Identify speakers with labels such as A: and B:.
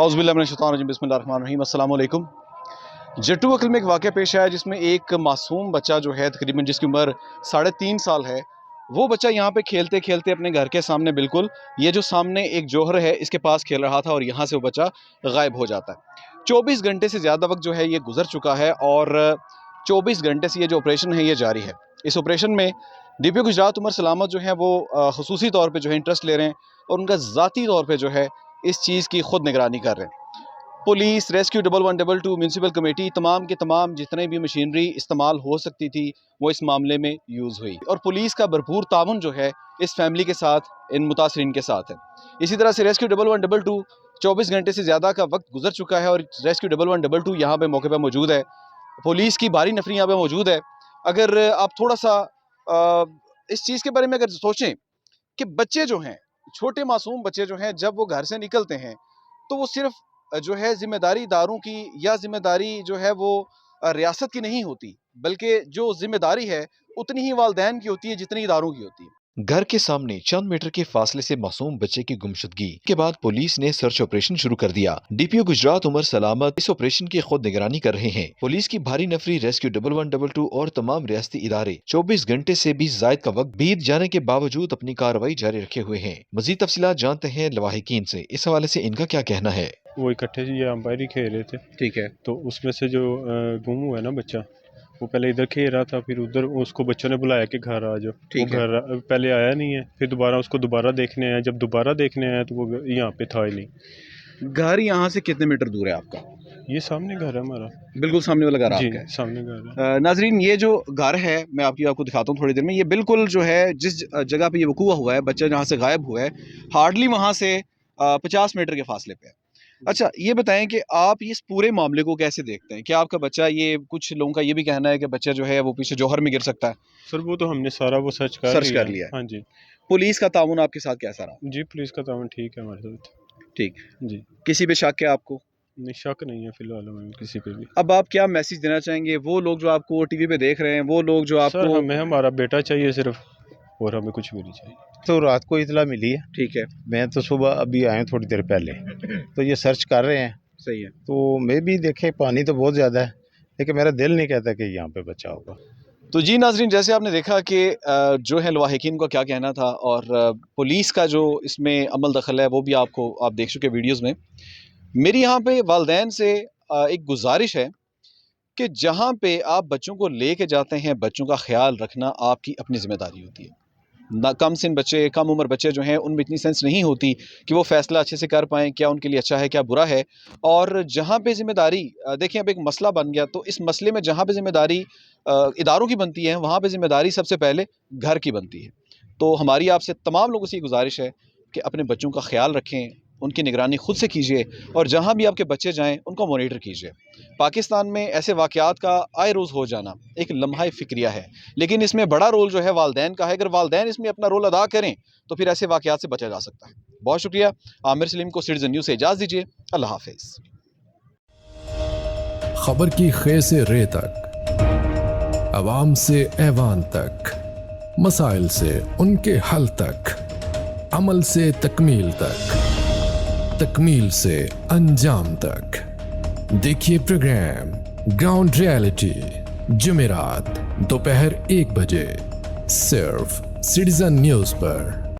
A: औज़ुबिल्लाहि मिनश्शैतानिर्रजीम बिस्मिल्लाहिर्रहमानिर्रहीम अस्सलाम वालेकुम। जट्टू अकल में एक वाक़या पेश आया जिसमें एक मासूम बच्चा जो है तकरीबन जिसकी उम्र 3.5 साल है, वो बच्चा यहाँ पे खेलते खेलते अपने घर के सामने बिल्कुल ये जो सामने एक जोहर है इसके पास खेल रहा था और यहाँ से वो बच्चा गायब हो जाता है। 24 घंटे से ज़्यादा वक्त जो है ये गुजर चुका है और 24 घंटे से ये जो ऑपरेशन है ये जारी है। इस ऑपरेशन में DPO गुजरात उमर सलामत जो है वो ख़ुसूसी तौर पे जो है इंटरेस्ट ले रहे हैं और उनका ज़ाती तौर पे जो है इस चीज़ की खुद निगरानी कर रहे हैं। पुलिस, रेस्क्यू 1112, म्यूनसिपल कमेटी, तमाम के तमाम जितने भी मशीनरी इस्तेमाल हो सकती थी वो इस मामले में यूज़ हुई और पुलिस का भरपूर ताउन जो है इस फैमिली के साथ, इन मुतासरीन के साथ है। इसी तरह से रेस्क्यू 1112 24 घंटे से ज़्यादा का वक्त गुजर चुका है और रेस्क्यू 1112 यहाँ पे मौके पर मौजूद है। पुलिस की भारी नफरी यहाँ पे मौजूद है। अगर आप थोड़ा सा इस चीज़ के बारे में अगर सोचें कि बच्चे जो हैं, छोटे मासूम बच्चे जो हैं, जब वो घर से निकलते हैं तो वो सिर्फ जो है जिम्मेदारी इदारों की या जिम्मेदारी जो है वो रियासत की नहीं होती, बल्कि जो जिम्मेदारी है उतनी ही वालिदैन की होती है जितनी इदारों की होती है।
B: घर के सामने चंद मीटर के फासले से मासूम बच्चे की गुमशुदगी के बाद पुलिस ने सर्च ऑपरेशन शुरू कर दिया। DPO गुजरात उमर सलामत इस ऑपरेशन की खुद निगरानी कर रहे हैं। पुलिस की भारी नफरी रेस्क्यू 1112 और तमाम रियासती इदारे 24 घंटे से भी जायद का वक्त बीत जाने के बावजूद अपनी कार्रवाई जारी रखे हुए हैं। मजीद तफसीलात जानते हैं लवाहिकीन से। इस हवाले से इनका क्या कहना है।
C: वो इकट्ठे ये अंपायरी खेल रहे थे,
A: ठीक है।
C: तो उसमें से जो गुम हुआ है ना बच्चा, वो पहले इधर खेल रहा था, फिर उधर उसको बच्चों ने बुलाया कि घर आ जाओ। वो घर पहले आया नहीं है, फिर उसको दोबारा देखने आया। जब दोबारा देखने आया तो वो यहाँ पे था ही नहीं।
A: घर यहाँ से कितने मीटर दूर है आपका?
C: ये सामने घर है हमारा,
A: बिल्कुल सामने वाला घर
C: जी,
A: आपका है?
C: सामने घर है।
A: नाजरीन, ये जो घर है मैं आपको दिखाता हूँ थोड़ी देर में। ये बिल्कुल जो है जिस जगह पे ये वकूआ हुआ है, बच्चा जहाँ से गायब हुआ है, हार्डली वहाँ से 50 मीटर के फासले पे है। अच्छा, ये बताएं कि आप इस पूरे मामले को कैसे देखते हैं? क्या आपका बच्चा, ये कुछ लोगों का ये भी कहना है कि बच्चा जो है वो पीछे जोहर में गिर सकता है?
C: सर वो तो हमने सारा वो सर्च कर लिया है। हाँ जी।
A: पुलिस का ताउन आपके साथ कैसा रहा?
C: जी, पुलिस का ताउन ठीक है हमारे साथ।
A: ठीक
C: जी।
A: किसी पे शक है आपको?
C: नहीं, शक नहीं है फिलहाल हमें किसी पे भी।
A: अब आप क्या मैसेज देना चाहेंगे वो लोग जो आपको टीवी पे देख रहे हैं, वो लोग जो आपको?
C: सर हमें हमारा बेटा चाहिए सिर्फ, और हमें कुछ भी नहीं चाहिए।
D: तो रात को इतला मिली है।
A: ठीक है।
D: मैं तो सुबह अभी आया थोड़ी देर पहले, तो ये सर्च कर रहे हैं।
A: सही है।
D: तो मैं भी देखे पानी तो बहुत ज़्यादा है, लेकिन मेरा दिल नहीं कहता कि यहाँ पे बच्चा होगा।
A: तो जी नाजरीन, जैसे आपने देखा कि जो है लवाहिकीन का क्या कहना था और पुलिस का जो इसमें अमल दखल है वो भी आप देख चुके वीडियोज़ में। मेरी यहाँ पे वालिदैन से एक गुजारिश है कि जहाँ पे आप बच्चों को ले के जाते हैं, बच्चों का ख्याल रखना आपकी अपनी ज़िम्मेदारी होती है। ना कम सिन बच्चे, कम उम्र बच्चे जो हैं उनमें इतनी सेंस नहीं होती कि वो फ़ैसला अच्छे से कर पाएँ, क्या उनके लिए अच्छा है, क्या बुरा है। और जहाँ पे ज़िम्मेदारी देखिए अब एक मसला बन गया, तो इस मसले में जहाँ पे ज़िम्मेदारी इदारों की बनती है, वहाँ पे ज़िम्मेदारी सबसे पहले घर की बनती है। तो हमारी आपसे तमाम लोगों से ये गुजारिश है कि अपने बच्चों का ख्याल रखें, उनकी निगरानी खुद से कीजिए और जहाँ भी आपके बच्चे जाएँ उनको मॉनिटर कीजिए। पाकिस्तान में ऐसे वाक़यात का आए रोज़ हो जाना एक लम्हा फ़िक्रिया है, लेकिन इसमें बड़ा रोल जो है वालिदैन का है। अगर वालिदैन इसमें अपना रोल अदा करें तो फिर ऐसे वाक़यात से बचा जा सकता है। बहुत शुक्रिया। आमिर सलीम को सिटीज़न न्यूज़ से इजाज़त दीजिए। अल्लाह हाफ़िज़।
E: खबर की खे से रे तक, अवाम से ऐवान तक, मसाइल से उनके हल तक, अमल से तकमील तक, तकमील से अंजाम तक। देखिए प्रोग्राम ग्राउंड रियलिटी जुमेरात दोपहर 1 बजे सिर्फ सिटीजन न्यूज़ पर।